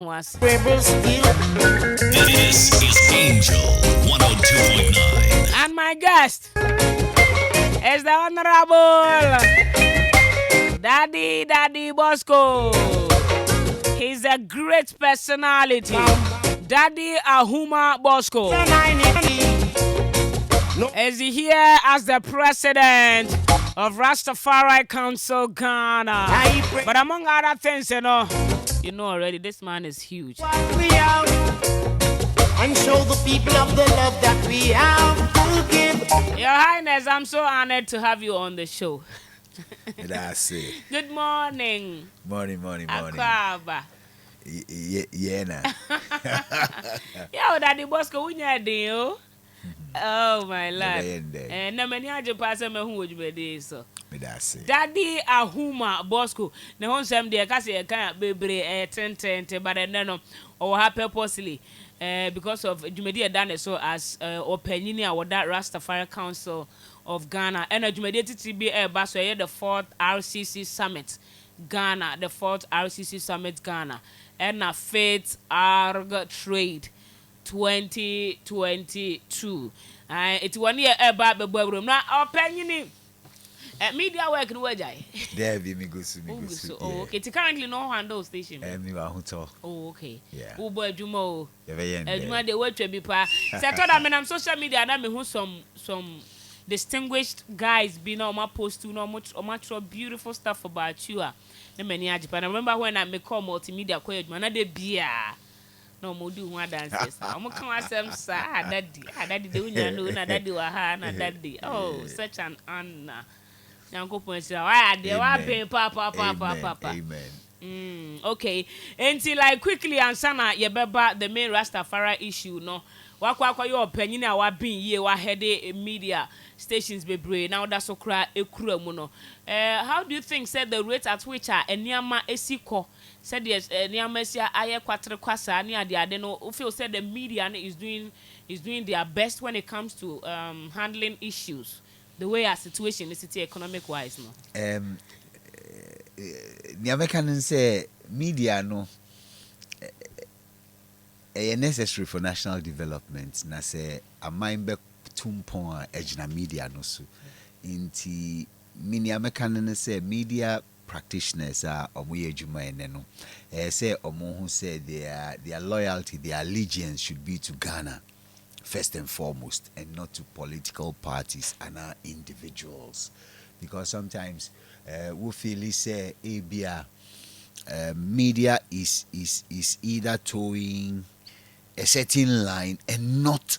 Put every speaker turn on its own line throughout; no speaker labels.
Was.
This is Angel 102.9.
And my guest is the Honorable Daddy Bosco. He's a great personality. Daddy Ahuma Bosco is here as the president of Rastafari Council Ghana. But among other things, you know already this man is huge.
And show the people of the love that we have to give.
Your Highness, I'm so honored to have you on the show.
That's it.
Good morning.
Morning.
Akwaba.
Yeah, nah.
Yo, Daddy Bosco, when you deal? Oh my lord. And na many aje pass me hu wojube so.
That's it.
Daddy Ahuma Bosco. Na hon sem de ka se kan bebre tentente but then no or ha purposely because of Jumedi done so as opinion award that Rastafari Council of Ghana and Jumedi TTB baso the 4th RCC Summit Ghana, the 4th RCC Summit Ghana and a Faith Arg Trade 2022. It's 1 year about the room. Now, opinion media work no wajai.
There be me go.
Oh, okay. It's currently no handle station.
Me wa huto.
Oh, okay.
Yeah.
Ubo adwuma.
Adwuma
dey watch be pa. Say to that me on social media na me hu some distinguished guys be na my post to no much beautiful stuff about you. Na many ajipa. I remember when I make call multimedia ko adwuma na dey bia. No mo do one dances. I'm come asem sa daddy dey unya no na daddy wa ha na daddy. Oh, such an honor.
Amen.
Okay. Until like quickly ansana yebeba the main Rastafari issue no. Wakwa your opinion na wa bin ye wa heade media stations bebre now that's okra ekura mu no. How do you think said the rate at which eniama esiko said yes eniama sia aye kwatre kwasa ni ade no feel said the media is doing their best when it comes to handling issues the way our situation is economic wise no.
The Americans say media no necessary for national development na say a mind be tumpon ejina media no so inti mini Americans say media practitioners are omoye adwuma ene no say omo hu say their loyalty, their allegiance should be to Ghana first and foremost, and not to political parties and individuals, because sometimes we feel say media is either towing a certain line and not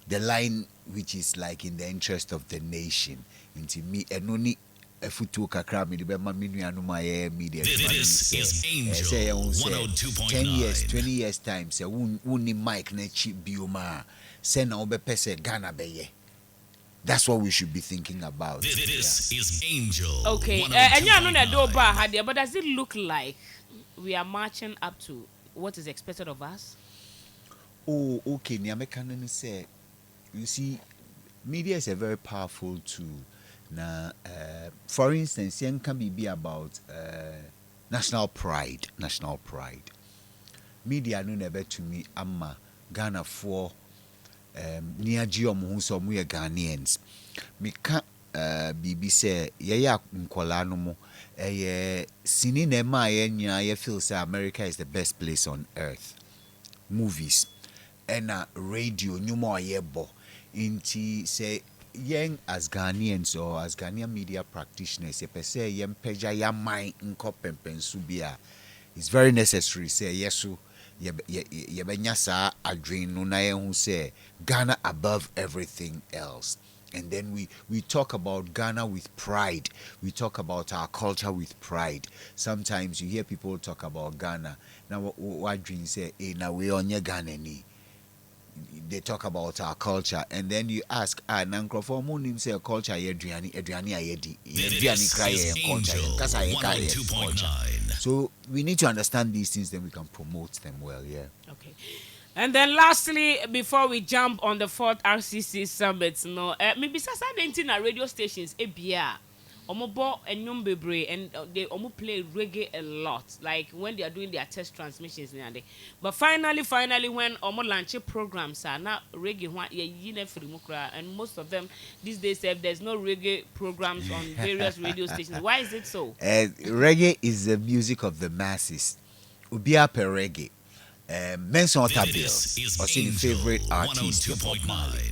the line which is like in the interest of the nation. Into me and only a futu kakra me the media.
This is Angel 102.9.
10 years, 20 years time say wuni mic na cheap bioma say na obe pese Ghana beye. That's what we should be thinking about.
This is Angel.
Okay. And you know that do ba but does it look like we are marching up to what is expected of us?
Oh, okay. Niamekanani say, you see, media is a very powerful tool. Now, for instance, it can be about national pride. Media no never to me amma Ghana for near Giom who some we are Ghanaians. Me can't BB say ya nkola no mo sini na ma ye feel say America is the best place on earth. Movies and radio nyumo ayebo inti say young as Ghanaians or as Ghanaian media practitioners, say yem peja yamai nkopempen subia. It's very necessary. Say yesu yebenyasa adwin no na who say Ghana above everything else. And then we talk about Ghana with pride. We talk about our culture with pride. Sometimes you hear people talk about Ghana. Now what dream say, now we on your Ghana ni. They talk about our culture, and then you ask, Nankrofo Munim say culture Adriani Ayedi. Adriani cry culture. Culture. So we need to understand these things, then we can promote them well, yeah.
Okay. And then lastly, before we jump on the 4th RCC Summit, maybe Sasa Dentina radio stations, ABR. Omobo and Bebre and they almost play reggae a lot, like when they are doing their test transmissions now. But finally, when Omo launch programs are now reggae and most of them these days there's no reggae programs on various radio stations. Why is it so?
Reggae is the music of the masses. Ubia per reggae. Menson Tabil, or see the favorite artist of Bob Marley.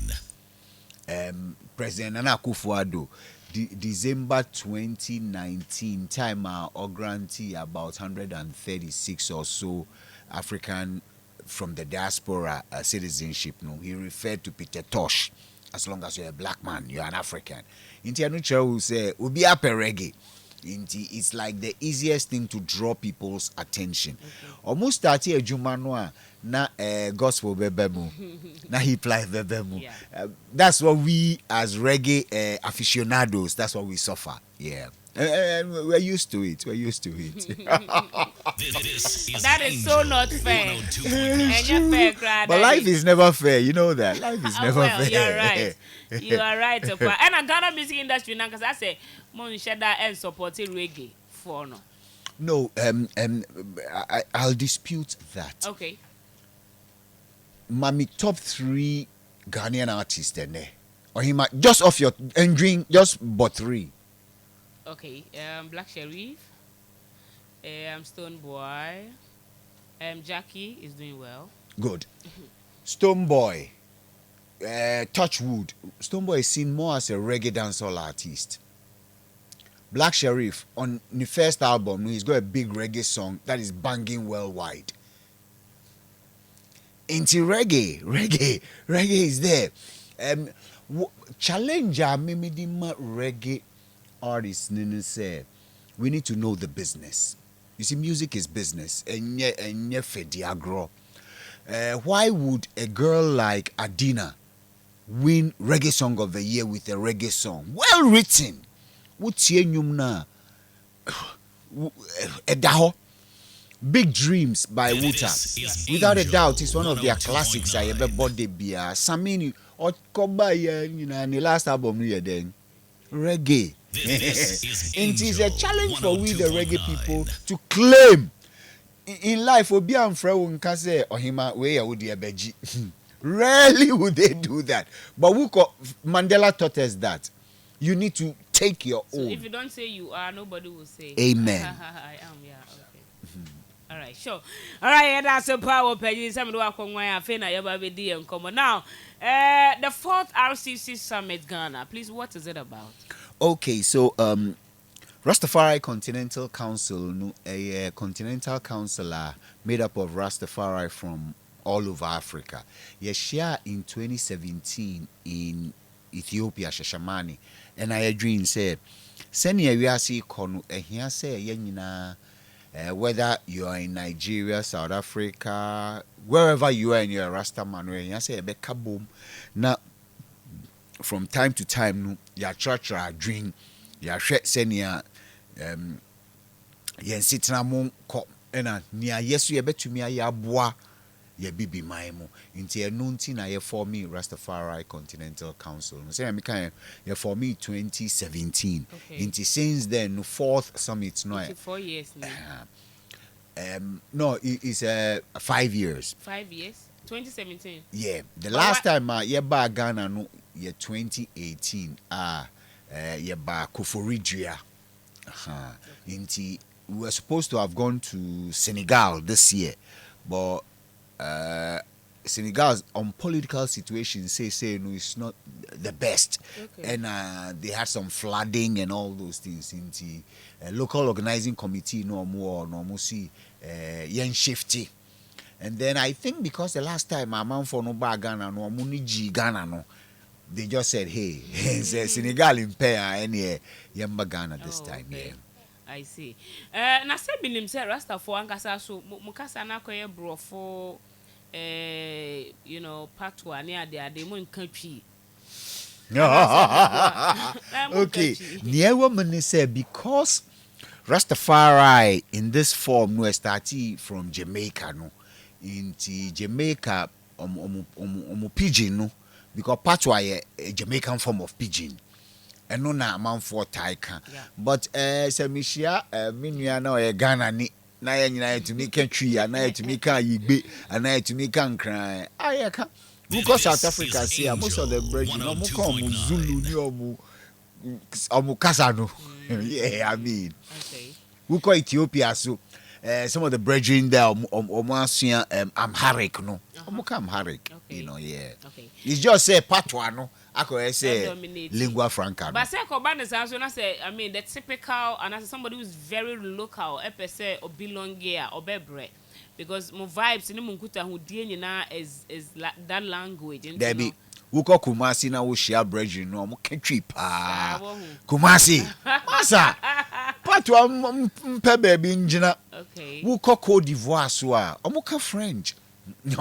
President Nana Akufo-Addo, December 2019 time or grantee about 136 or so African from the diaspora citizenship. No, he referred to Peter Tosh. As long as you're a black man, you're an African. Inti Anucha will say, "Ubi ape reggae." It's like the easiest thing to draw people's attention. Almost started a Jumanoa na gospel bebemu, na hip life bebemu. That's what we as reggae aficionados. That's what we suffer. Yeah. We're used to it. We're used to it.
That is so not fair. And you're fair,
but life is never fair. You know that. Life is never fair.
You're right. You are right. And a Ghana music industry now, because I say, Mon Shada and supporting reggae for no.
No, I'll dispute that.
Okay.
Mami top 3 Ghanaian artists there. Or he might just off your engine, just but 3.
Okay, Black Sherif, Stone Boy, Jackie is doing well.
Good. Stone Boy, Touchwood. Stone Boy is seen more as a reggae dancehall artist. Black Sherif, on the first album, he's got a big reggae song that is banging worldwide. Into reggae is there. Challenger, Mimidima reggae artists say we need to know the business. You see, music is business. Why would a girl like Adina win Reggae Song of the Year with a reggae song? Well written. Big Dreams by Wuta. Without a doubt, it's one of their classics. I ever bought the beer. Samini or Koba, the last album then. Reggae. It is a challenge for we the reggae people to claim in life. Obi and Fred can say Ohima where would you beji. Rarely would they do that. But Mandela taught us that you need to take your own.
So if you don't say you are, nobody will say
amen.
I am, yeah, okay. All right, sure. All right, that's a power page. Some do I feel in common. Now, the 4th RCC Summit Ghana. Please, what is it about?
Okay, so Rastafari Continental Council, a continental council made up of Rastafari from all over Africa. Share in 2017 in Ethiopia, Shashamani, and I dream said, "Seni we are see konu here say yenina." Whether you are in Nigeria, South Africa, wherever you are and you're a Rasta man, you say a boom. Now, from time to time, your church are dream, your shirt senior, yen sitting and near yes, you bet to me a bois, ye bibi maimo, into a nuntin I for me Rastafari Continental Council. Say I'm kind of for me 2017. Into since then 4th summit no
4 years now.
No, it's 5 years.
5 years? 2017.
Yeah. The last time ba Ghana no 2018 ba Koforidua. Into we were supposed to have gone to Senegal this year, but Senegal's on political situation say no, it's not the best. And they had some flooding and all those things. Into local organizing committee no more see yen shifty. And then I think because the last time my man for no Ghana no muniji Ghana no, they just said hey Senegal in pair and yamba Ghana this time. Yeah.
I see. Na se binim se Rastafari ankasa so mukasa na koye brofo you know patwa ne ade mo nkatwi.
Okay. Near woman said because Rastafari in this form no started from Jamaica no into Jamaica pidgin no because patwa a Jamaican form of pidgin. ɛno na amanfoɔ tae ka
Yeah.
but sɛ mehyia me nua na ɔyɛ Ghana ni na yɛ nyina yɛtumi ka twi ana yɛtumi ka yigbe ana yɛtumi ka nkran ayɛ ka because South Africa say most of the brethren no mo come Zulu ni omu kasa no yeah I mean
Okay.
we call Ethiopia so some of the brethren there asua Amharic no omu ka Amharic
Okay.
you know yeah
Okay.
it's just say patois no akọ say
Dominate.
lingua franca no.
But say Koban is also not say, I mean, the typical, and as somebody who's very local, say or belong here or bebre, because my vibes in the munkuta who na is that language. And
there be wukọ Kumasi na wo share brethren no mo ketwi pa
Ah,
Kumasi masa patois mpe baby njina
okay.
wukọ Cote d'Ivoire so a omo ka French they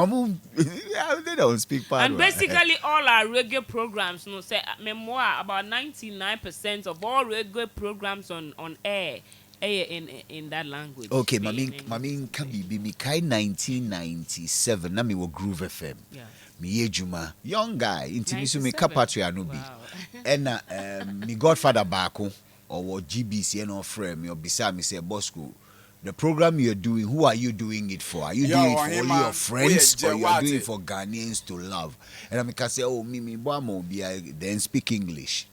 don't speak patois.
And basically, all our reggae programs, you know, say memoir about 99% of all reggae programs on air in that language.
Okay,
In
mami
English.
kabibi mi kai 1997 na mi wo Groove FM.
Yeah.
Mi ye juma young guy intimi so mi
97.
kapatria no bi.
Wow.
And mi godfather baako or GBC and friend me obisa me say Bosco, the program you're doing, who are you doing it for? Are you doing it for only your friends or you are doing it for Ghanaians to love? And I can say, oh, me, Boamo, then speak English.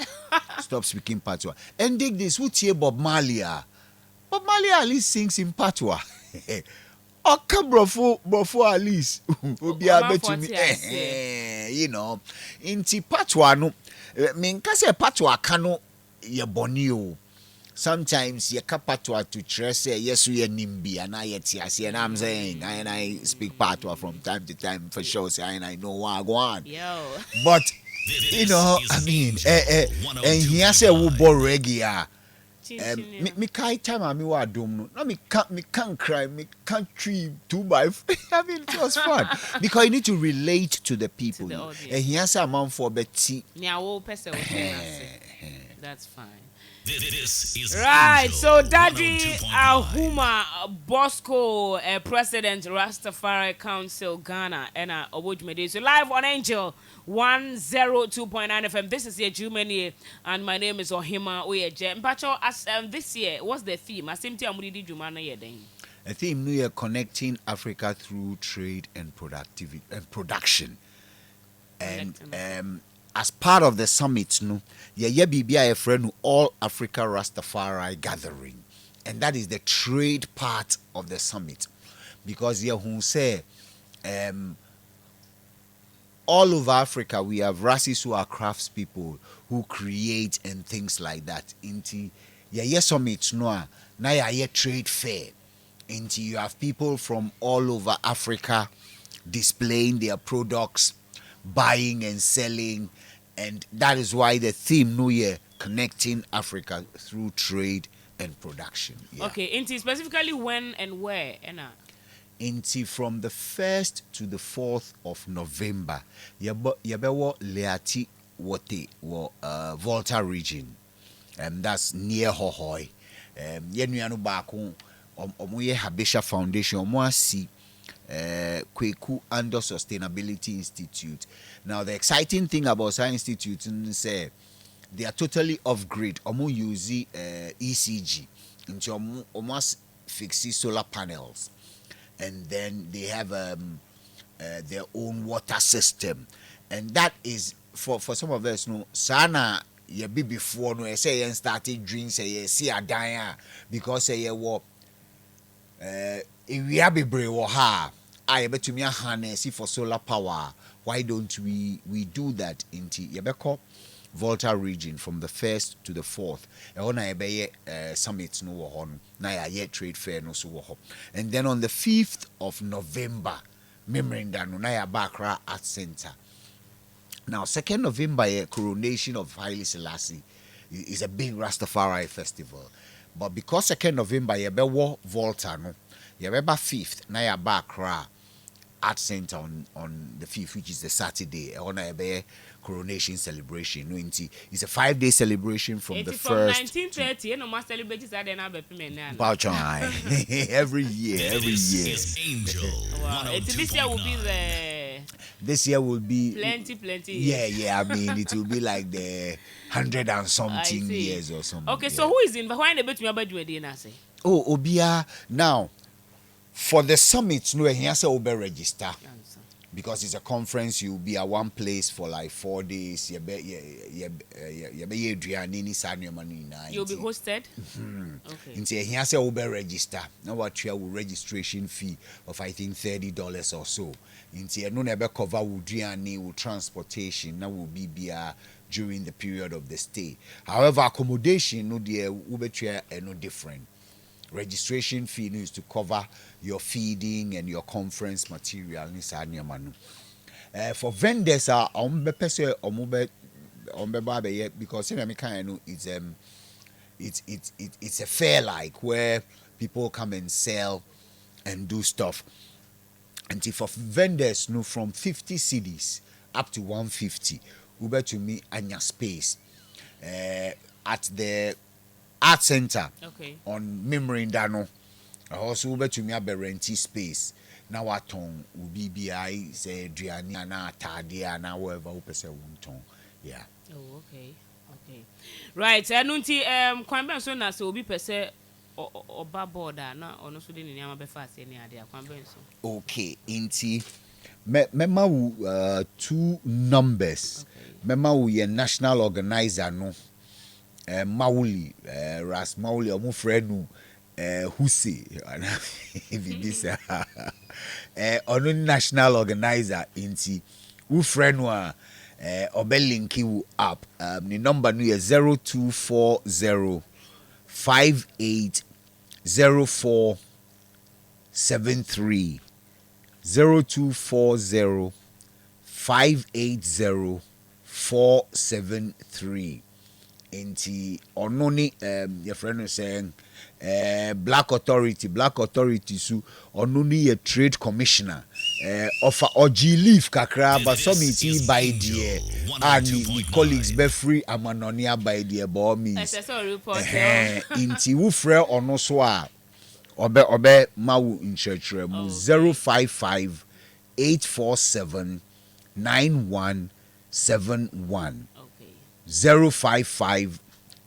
Stop speaking patois. And dig this, who's here Bob Marley? Bob Marley at least sings in patois. Oka brofo at least. Obi abe to me. You know, inti patois no. Me nkase patois kano ye boni o. Sometimes you patois to trust yes we are nimbi and I and I'm saying and I speak patois from time to time for sure say and I know what I go on.
Yo.
But you know, I mean, and he say we bo reggae. Me kai time I me wa dom no. Me can't cry, me can't tree 2x4. I mean, it was fun because you need to relate to the people.
To the audience.
And he say man for Betty.
That's fine.
This is
Right,
Angel
so Daddy
102.9.
Ahuma Bosco, President Rastafari Council Ghana, and Obojumede. So live on Angel 102.9 FM. This is your Jumani, and my name is Ohima Oyeje. Mpacho, as this year, what's the theme? As Simti Amudi Jumana Yeden.
A theme New Year connecting Africa through trade and productivity and production. And as part of the summit, no, BBI a friend all Africa Rastafari gathering, and that is the trade part of the summit, because who say, all over Africa we have Rassis who are craftspeople who create and things like that. Inti summit no, na trade fair. Inti you have people from all over Africa displaying their products, buying and selling. And that is why the theme New Year connecting Africa through trade and production. Yeah.
Okay, Inti specifically when and where?
Inti from the 1st to the 4th of November. Yabewo Leati Wote Volta region. That's near Hohoi. Yenuanu Baku Omuye Habesha Foundation Omuasi Kweku Under Sustainability Institute. Now the exciting thing about Science Institute is they are totally off grid. Omu use ECG into almost fixed solar panels, and then they have their own water system, and that is for some of us no sana ye be before no say yen started drinks ye see a dying because ye wo we are bebre wo ha I bet to me a harness for solar power. Why don't we do that in Yebeko Volta region from the 1st to the 4th? Summit no on na trade fair no so. And then on the 5th of November, Memrinda no na Bakra Art Center. Now 2nd November coronation of Haile Selassie is a big Rastafari festival. But because 2nd November Yebewo Volta no Yebeba 5th na Bakra Art Center on the 5th, which is the Saturday, on a coronation celebration. It's a 5-day celebration from the
from
1st.
1930, no more celebrities are there
Every year.
This is Angel
Wow. This year will be
102.9.
This year will be
plenty
yeah,
years.
yeah. I mean, it will be like the 100 and
I
something
see.
years or something.
Okay, so
yeah.
who is in behind the bit me about you na say?
Oh, Obia. Now, for the summit, no, he has to register. Because it's a conference, you'll be at one place for like 4 days. You'll be
hosted. Okay.
Into he has to register. Now what you will registration fee of I think $30 or so. Into no never cover will transportation. Now will be during the period of the stay. However, accommodation no dear will be no different. Registration fee is to cover your feeding and your conference material. For vendors, because it's a fair like where people come and sell and do stuff. And for vendors, no, from 50 cities up to 150, Uber to me and your space at the art center on Mimrindano. Also, Uber to me a renty space. Now, what tongue will be BI say Driana, Tadia, now whoever who person won't tongue. Yeah.
Oh, okay. Right. Nunti kwambe so na se obi pese oba border na ono so de ni ama be fast any ade kwambe so.
Okay, inti mema two numbers. Mema ye national organizer no. Mauli Ras Mauli omo frenu Husi Vibisa ono national organizer inti who friend wa obelinki wu up the number no is 0240 580473 0240 580473 Inti ononi your friend was saying black authority so ononi a trade commissioner offer oji leave kakra but some iti by the and colleagues be free amanonia by the bo means inti wo frɛ ono so a obe mawu nchechre mu 055 847 9171 055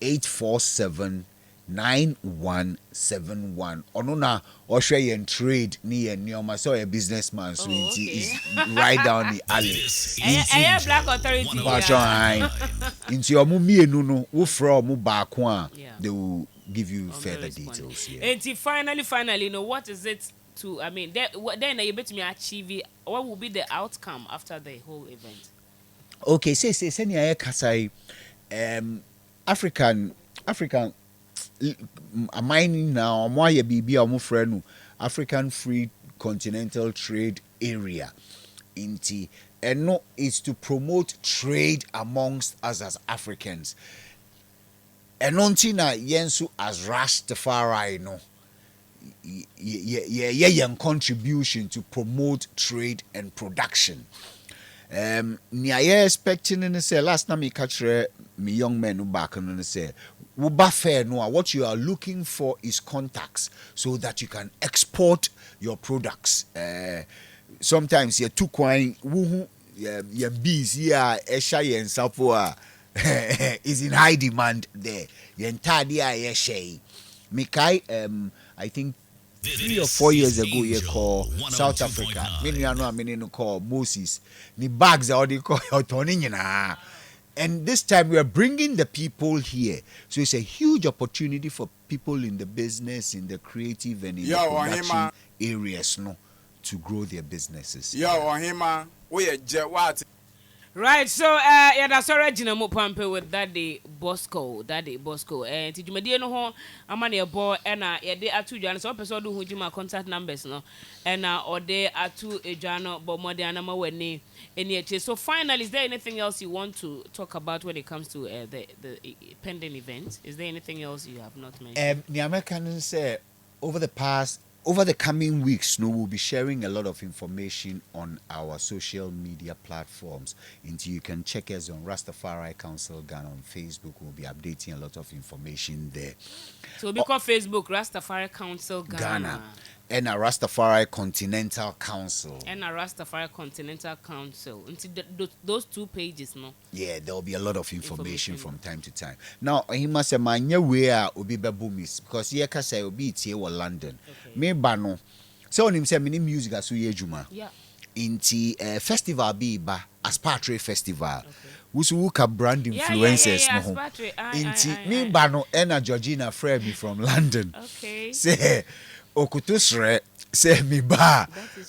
847 9171 ono na ohwe yen trade ni yen nyoma so a businessman so is right down the alley
black authority
into omu mienu no wo fra omu baako a they will give you further details here.
And finally you know what is it to I mean then you bet me achieve what will be the outcome after the whole event?
Okay, say senior kasai African mining now why bibi omo frɛ African Free Continental Trade Area inti no is to promote trade amongst us as Africans enonti na yensu as Rastafari no yeah contribution to promote trade and production. Nia expecting in say last time me catch me young men who back and say fair no what you are looking for is contacts so that you can export your products. Sometimes you too quite your bees here esha yen sapo is in high demand there. Your entire day shay. Mikai I think 3 or 4 years ago, you call South Africa. Many are not many call Moses. The bags are already called and this time we are bringing the people here. So it's a huge opportunity for people in the business, in the creative, and in the production areas, to grow their businesses.
Right, so yeah, that's original mo pampe with that day Bosco, and tijumadi no ho amane ebo na ye de atu dwan so person do hujima contact numbers no na ode atu edwan bo mode anama wani eni. So finally, is there anything else you want to talk about when it comes to the pending event? Is there anything else you have not mentioned?
The Americans say over the coming weeks, we'll be sharing a lot of information on our social media platforms. Until you can check us on Rastafari Council Ghana on Facebook. We'll be updating a lot of information there.
So because Facebook Rastafari Council Ghana.
and a Rastafari Continental Council.
And a Rastafari Continental Council. Those 2 pages, no?
Yeah, there will be a lot of information from time to time. Now, he must say, my new way obi bebumis because here can say obi here or London. Me bano. So on him say many music as we juma.
Yeah.
Inti festival be ba Aspatre Festival. Wusu ka brand influencers
yeah,
no. Inti me bano ena Georgina friend me from London.
Okay.
Say okutusre say me ba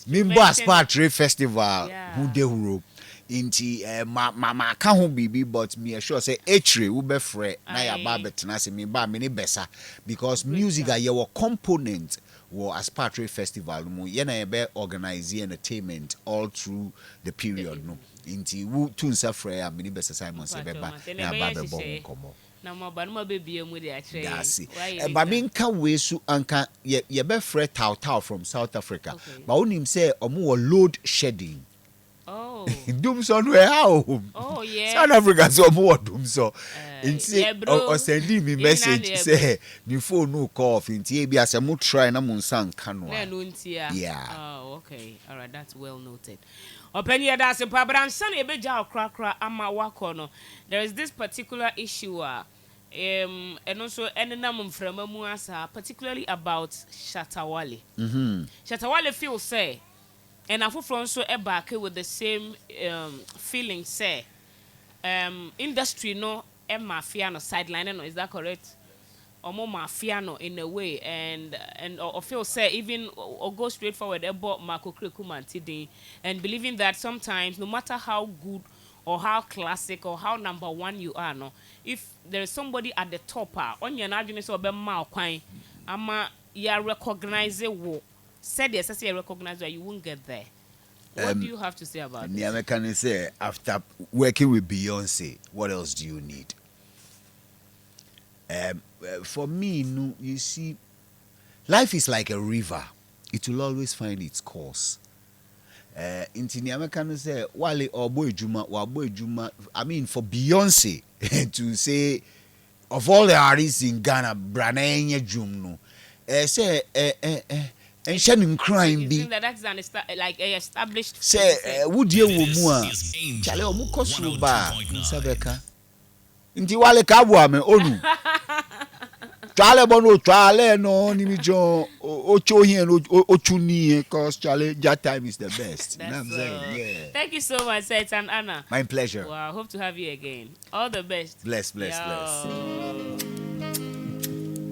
Aspatre Festival who de huro. Inti mama ka ho bibi but me sure say etre wo be frɛ na ya ba betena se me ba me ne besa because music a your component wo Aspatre Festival mu ye na be organize entertainment all through the period no inti wo tunsa frɛ a me ne besa Simon se beba na ba be bo komo
na mo ba no ma be bia mu de akyerɛ
dasi ba me nka we su anka ye be frɛ Tau from South Africa ba onim say omo wo load shedding.
Oh.
Doom son we how?
Oh yeah.
South Africa so more doom so. Inti or sending me message say me phone no call off inti e bi asem try na mo nsan ka no. Yeah.
Oh okay. All right, that's well noted. Open your that's pa bransan e beja okrakra ama wako no. There is this particular issue and also enenam mframa mu asa particularly about Shatawale. Shatawale feels say and Afufro so back with the same feeling say industry no mafia no sideline no, is that correct? Or more mafia no in a way and or feel say even or go straight forward about Marco Krekumanti and believing that sometimes no matter how good or how classic or how number 1 you are no, if there is somebody at the top on your argument so be ma kwan ama ya recognize wo said yes, I recognize that you won't get there. What do you have to say about it?
The can say after working with Beyonce, what else do you need? For me, no, you see, life is like a river. It will always find its course. In the American say, Wale or boy Juma, I mean, for Beyonce to say, of all the artists in Ghana, Brananya Jumno, say, and Shannon crime be
that's like a established
say would you mua chale o mukosu ba sabeka nti wale kabwa me onu chale bono chale no ni mi jo ocho here ochuni cause chale that time is the best. You know what I'm saying? Yeah.
Thank you so much, Satan Anna.
My pleasure.
Wow, hope to have you again. All the best.
Bless.